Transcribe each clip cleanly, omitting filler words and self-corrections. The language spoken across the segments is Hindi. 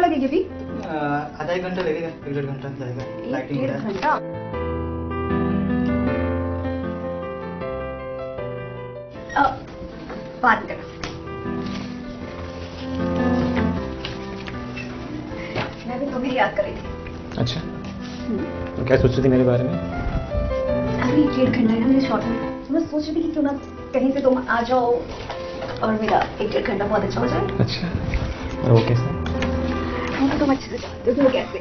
लगेगी अभी? आधा एक घंटा लगेगा, 1-1.5 घंटा जाएगा। लाइटिंग 1-1.5 घंटा? बात करना। मैं भी तुम्हें याद कर रही थी। अच्छा, तो क्या सोच रही थी मेरे बारे में? अभी 1-1.5 घंटा है ना मेरे शॉट में, तो मैं सोच रही थी कि क्यों ना कहीं से तुम आ जाओ और मेरा 1-1.5 घंटा बहुत अच्छा हो जाए। अच्छा, और वो कैसे? वो तो तुम अच्छे से जानते हो कि वो कैसे।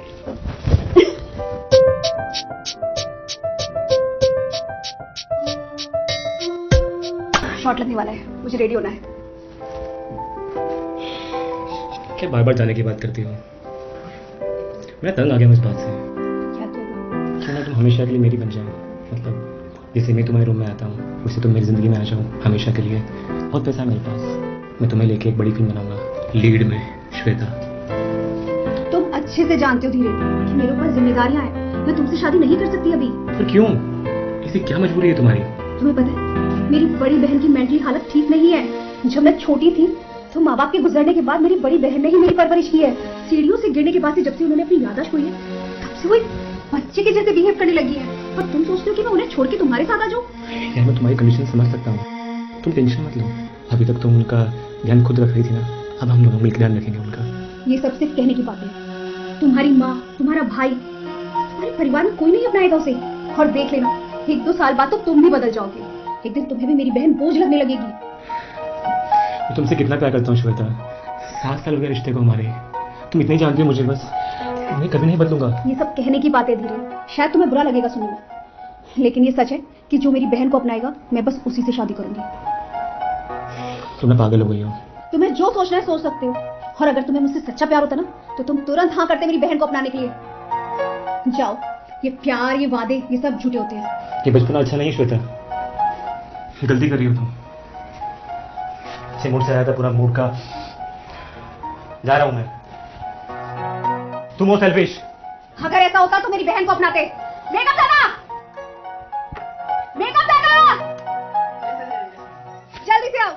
शॉट लगने वाला है, मुझे रेडी होना है। क्या बार बार जाने की बात करती हो? मैं तंग आ गया हूँ इस बात से। क्या तुम? क्यों ना तुम हमेशा के लिए मेरी बन जाओ। मतलब जैसे मैं तुम्हारे रूम में आता हूँ, उससे तुम मेरी ज़िंदगी में आ जाओ हमेशा के लिए। बहुत पैसा है मेरे पास, मैं तुम्हें लेके एक बड़ी फिल्म बनाऊंगा, लीड में श्वेता। तुम अच्छे से जानते हो धीरे कि मेरे ऊपर जिम्मेदारियां हैं, मैं तुमसे शादी नहीं कर सकती अभी। पर क्यों? ऐसी क्या मजबूरी है तुम्हारी? तुम्हें पता है मेरी बड़ी बहन की मेंटली हालत ठीक नहीं है। जब मैं छोटी थी तो माँ बाप के गुजरने के बाद मेरी बड़ी बहन ने ही मेरी परवरिश की है। सीढ़ियों से गिरने के बाद से जब से उन्होंने अपनी याददाश्त खोई है, तब से वो एक बच्चे के जैसे बिहेव करने लगी है। और तुम सोचते हो कि मैं उन्हें छोड़ के तुम्हारे साथ आ जाऊं? यार मैं तुम्हारी कंडीशन समझ सकता हूँ, तुम टेंशन मत लो। अभी तक तुम उनका ध्यान खुद रख रही थी ना, अब हम दोनों मिलकर ध्यान रखेंगे उनका। ये सब सिर्फ कहने की बातें हैं। तुम्हारी माँ, तुम्हारा भाई, तुम्हारे परिवार में कोई नहीं अपनाएगा उसे। और देख लेना 1-2 साल बाद तो तुम भी बदल जाओगे। एक दिन तुम्हें भी मेरी बहन बोझ लगने लगेगी। मैं तुमसे कितना प्यार करता हूँ श्वेता, 7 साल हो गए रिश्ते को हमारे। तुम इतनी जानती हो मुझे, बस मैं कभी नहीं बदलूंगा। ये सब कहने की बातें धीरे, शायद तुम्हें बुरा लगेगा सुनने में, लेकिन ये सच है कि जो मेरी बहन को अपनाएगा मैं बस उसी से शादी करूंगी। तुम ना पागल हो गई हो। तुम्हें जो सोचना है सोच सकते हो, और अगर तुम्हें मुझसे सच्चा प्यार होता ना तो तुम तुरंत हाँ करते मेरी बहन को अपनाने के लिए। जाओ, ये प्यार, ये वादे, ये सब झूठे होते हैं। ये बचपना अच्छा नहीं श्वेता, गलती कर रही हो तुम। मूड से आया था, पूरा मूड का जा रहा हूं मैं। तुम हो सेल्फिश। अगर ऐसा होता तो मेरी बहन को अपनाते। मेकअप देना, मेकअप देना, जल्दी से आओ।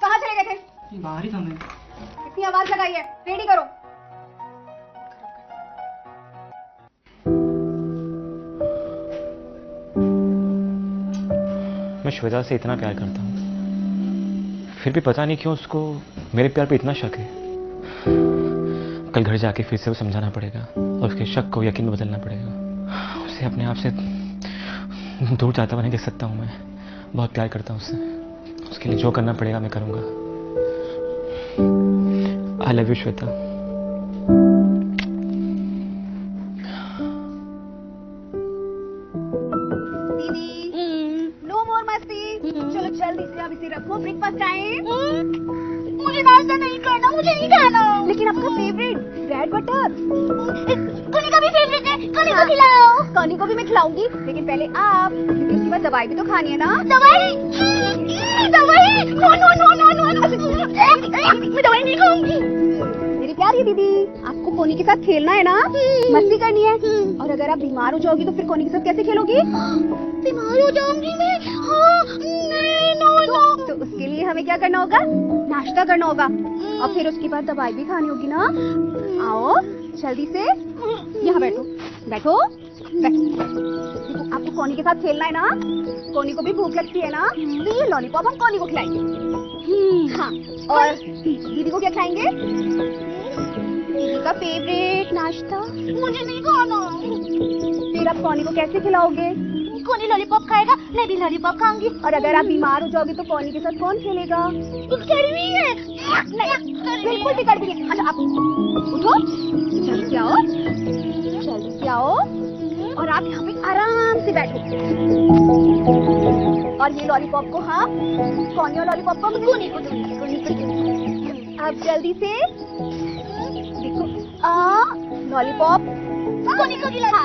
कहाँ चले गए थे? बाहर ही था मैं। इतनी आवाज लगाई है, रेडी करो। मैं श्वेता से इतना प्यार करता हूँ, फिर भी पता नहीं क्यों उसको मेरे प्यार पे इतना शक है। कल घर जाके फिर से वो समझाना पड़ेगा और उसके शक को यकीन में बदलना पड़ेगा। उसे अपने आप से दूर जाता हुआ नहीं देख सकता हूँ मैं। बहुत प्यार करता हूँ उससे, उसके लिए जो करना पड़ेगा मैं करूँगा। I love you Shweta. No more मस्ती। चलो जल्दी से अब इसे रखो, ब्रेकफास्ट टाइम। मुझे नाश्ता नहीं करना, मुझे नहीं खाना। लेकिन आपका फेवरेट ब्रेड बटर। कनी का भी फेवरेट है, कनी को खिलाओ। कनी को भी मैं खिलाऊंगी, लेकिन पहले आप, क्योंकि उसके बाद दवाई भी तो खानी है ना। दवाई? दवाई? No no no no no, मैं दवाई नहीं खाऊंगी। मेरी प्यारी दीदी, आपको कोनी के साथ खेलना है ना, मस्ती करनी है। और अगर आप बीमार हो जाओगी तो फिर कोनी के साथ कैसे खेलोगी? बीमार हो जाऊंगी मैं? हाँ, तो उसके लिए हमें क्या करना होगा? नाश्ता करना होगा, और फिर उसके बाद दवाई भी खानी होगी ना। आओ जल्दी से, यहाँ बैठो बैठो बैठो। आपको कोनी के साथ खेलना है ना, कोनी को भी भूख लगती है ना, तो ये लॉलीपॉप हम कोनी को खिलाएंगे। हाँ, और दीदी को क्या खिलाएंगे? दीदी का फेवरेट नाश्ता। मुझे नहीं खाना। फिर आप कोनी को कैसे खिलाओगे? कोनी लॉलीपॉप खाएगा, मैं भी लॉलीपॉप खाऊंगी। और अगर आप बीमार हो जाओगे तो कोनी के साथ कौन खेलेगा? कड़वी है। नहीं, बिल्कुल भी कड़वी नहीं। अच्छा आप उठो, जल्दी से आओ, जल्दी से आओ, और आप यहाँ पे आराम से बैठो। और ये लॉलीपॉप को हाँ, कोनी और लॉलीपॉप को कोनी को दूंगी। अब जल्दी से देखो, लॉलीपॉप कोनी को खिला।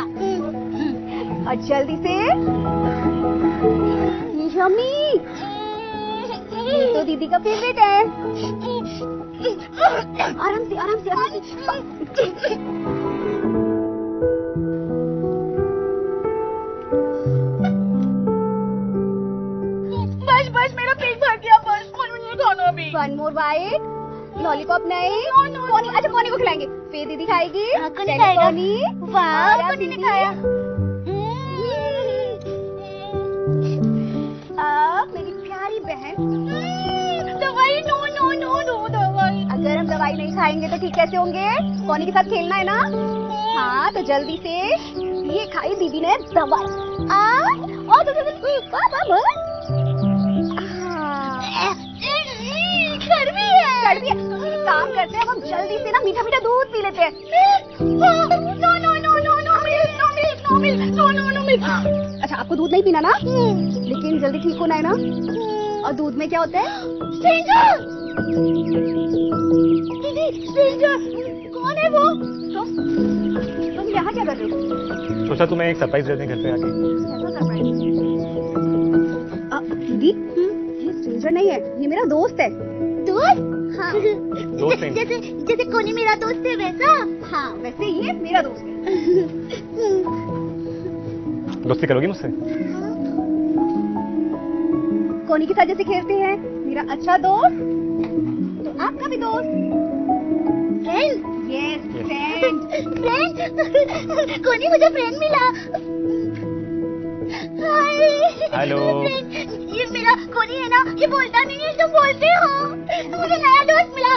और जल्दी से, यम्मी, ये तो दीदी का फेवरेट है। आराम से आराम से आराम से। बस बस, मेरा पेट भर गया, बस। नहीं खाना अभी। 1 more bite, लॉलीपॉप नहीं, कोनी, अच्छा कोनी को खिलाएंगे, फिर दीदी खाएगी, कोनी खाएगा। कोनी, वाह, कोनी ने खाया। अब मेरी प्यारी बहन, दवाई नो नो नो नो दवाई। अगर हम दवाई नहीं खाएंगे तो ठीक कैसे होंगे? कोनी के साथ खेलना है ना? हाँ तो जल्दी से ये खाई दीदी ने दवाई। और तो कड़वी है। कड़वी है। एक काम करते हैं, अब हम जल्दी से ना मीठा मीठा दूध पी लेते हैं। No no no no no milk no milk no milk no no no milk. अच्छा आपको दूध नहीं पीना ना, लेकिन जल्दी ठीक होना है ना। और दूध में क्या होता है? स्ट्रेंजर। दीदी स्ट्रेंजर कौन है वो? तुम यहाँ क्या कर रहे हो? सोचा तुम्हें एक सरप्राइज दे दें घर पे आके। कैसा सरप्राइज? दीदी ये स्ट्रेंजर नहीं है, ये मेरा दोस्त है। दोस्त? हाँ दोस्त नहीं। जैसे जैसे कोनी मेरा दोस्त है वैसा। हाँ वैसे ये मेरा दोस्त है। दोस्ती करोगी मुझसे? कोनी के साथ जैसे खेलते हैं, मेरा अच्छा दोस्त तो आपका भी दोस्त। फ्रेंड? Yes friend. फ्रेंड? कोनी मुझे फ्रेंड मिला। हाय। हेलो। ये मेरा कोनी है ना, ये बोलता नहीं है, तुम बोलते हो। मुझे नया दोस्त मिला।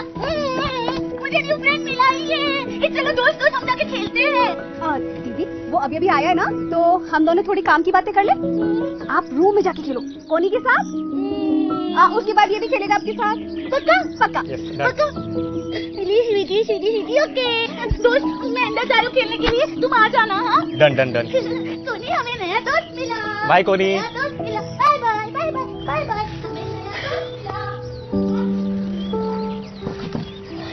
मुझे न्यू फ्रेंड मिला। ये चलो दोस्त दोस्त हम जाके खेलते हैं। दीदी वो अभी अभी आया है ना, तो हम दोनों थोड़ी काम की बातें कर ले। आप रूम में जाके खेलो कोनी के साथ। उसके बाद ये भी खेलेगा आपके साथ। पक्का? पक्का। Yes, done. पक्का। स्वीटी स्वीटी स्वीटी ओके। दोस्त मैं अंदर जा रही हूँ खेलने के लिए, तुम आ जाना। हाँ डन डन डन। कोनी हमें नया दोस्त मिला। बाय कोनी। नया दोस्त मिला। Bye bye bye bye bye bye. हमें नया दोस्त मिला।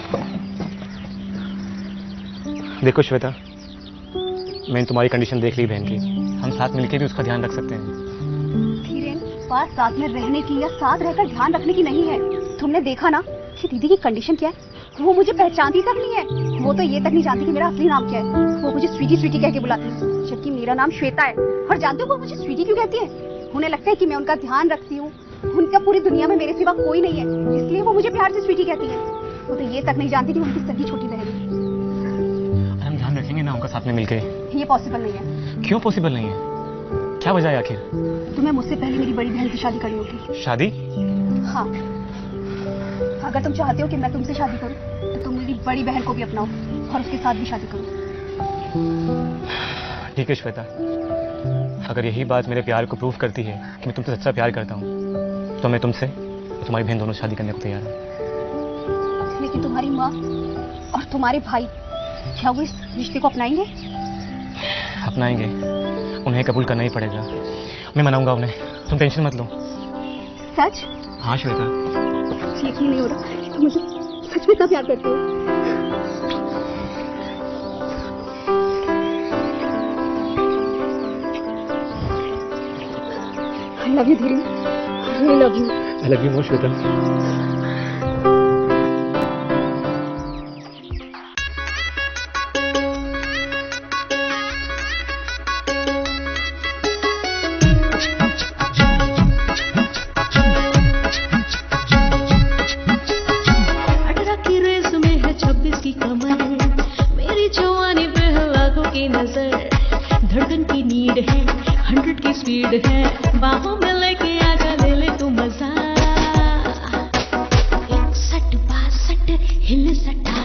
देखो श्वेता, मैंने तुम्हारी कंडीशन देख ली बहन की। हम साथ मिलकर भी उसका ध्यान रख सकते हैं। धीरेन, बात साथ में रहने की या साथ रहकर ध्यान रखने की नहीं है। तुमने देखा ना कि दीदी की कंडीशन क्या है। वो मुझे पहचानती तक नहीं है। वो तो ये तक नहीं जानती कि मेरा असली नाम क्या है। वो मुझे स्वीटी स्वीटी कह के बुलाती है, जबकि मेरा नाम श्वेता है। और जानते हो वो मुझे स्वीटी क्यों कहती है? उन्हें लगता है कि मैं उनका ध्यान रखती हूँ। उनका पूरी दुनिया में मेरे सिवा कोई नहीं है, इसलिए वो मुझे प्यार से स्वीटी कहती है। वो तो ये तक नहीं जानती कि उनकी सगी छोटी बहन है। हम ध्यान रखेंगे ना उनका साथ में मिलकर। ये पॉसिबल नहीं है। क्यों पॉसिबल नहीं है? क्या वजह है आखिर? तुम्हें मुझसे पहले मेरी बड़ी बहन की शादी करनी होगी। शादी? हाँ, अगर तुम चाहते हो कि मैं तुमसे शादी करूं, तो तुम मेरी बड़ी बहन को भी अपनाओ और उसके साथ भी शादी करो। ठीक है श्वेता, अगर यही बात मेरे प्यार को प्रूव करती है कि मैं तुमसे सच्चा प्यार करता हूँ, तो मैं तुमसे और तुम्हारी बहन दोनों शादी करने को तैयार हूँ। लेकिन तुम्हारी माँ और तुम्हारे भाई क्या वो इस रिश्ते को अपनाएंगे? अपनाएंगे, उन्हें कबूल करना ही पड़ेगा। मैं मनाऊंगा उन्हें, तुम टेंशन मत लो। सच? हाँ श्वेता। यकीन नहीं हो रहा कि तुम मुझे सच में इतना प्यार करते हो। I love you Dhiren, I really love you. I love you more Shweta. धड़कन की नीड है, 100 की स्पीड है, बाहों में लेके आजा ले ले तू मजा। 61 62 हिल सटा